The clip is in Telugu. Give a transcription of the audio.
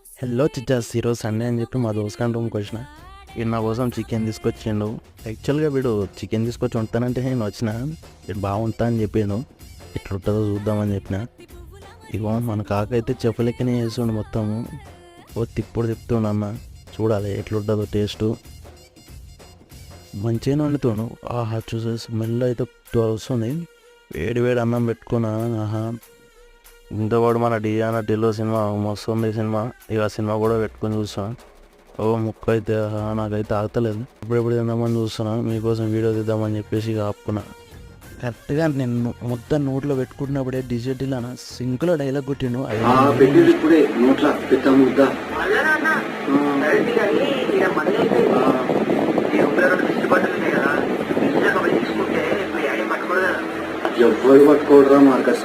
హలో చిచ్చాస్, ఈరోజు సండే అని చెప్పి మా దోస్త్ రూమ్కి వచ్చిన. వీడు నా కోసం చికెన్ తీసుకొచ్చిండు. యాక్చువల్గా వీడు చికెన్ తీసుకొచ్చి వండుతానంటే నేను వచ్చిన, వీడు బాగుంటా అని చెప్పిండు. ఎట్లా ఉంటుందో చూద్దామని చెప్పిన. ఇగో మన కాక అయితే చెప్పులెక్కనే చేస్తుండు మొత్తము. ఓ తిప్పుడు తిప్పుతుండు అన్న, చూడాలి ఎట్లుంటుందో టేస్టు. మంచిగానే వండుతుండు. ఆహా చూసే స్మెల్ అయితే వస్తుంది. వేడి వేడి అన్నం పెట్టుకున్నా. ఆహా ఇంతవాడు మన డియానా ఢిల్లో సినిమా మస్తు ఉంది సినిమా. ఇక సినిమా కూడా పెట్టుకొని చూస్తాను. ఓ ముక్క అయితే నాకైతే ఆగతలేదు. ఇప్పుడెప్పుడు తిందామని చూస్తున్నా, మీకోసం వీడియో తీద్దామని చెప్పేసి ఇక ఆపుకున్నా. కరెక్ట్గా నేను మొత్తం నోట్లో పెట్టుకుంటున్నప్పుడే డిజిటల్ అన్న సింక్లో డైలాగ్ కొట్టిండు. ఎవ్వరు పట్టుకోవడరా మార్కస్.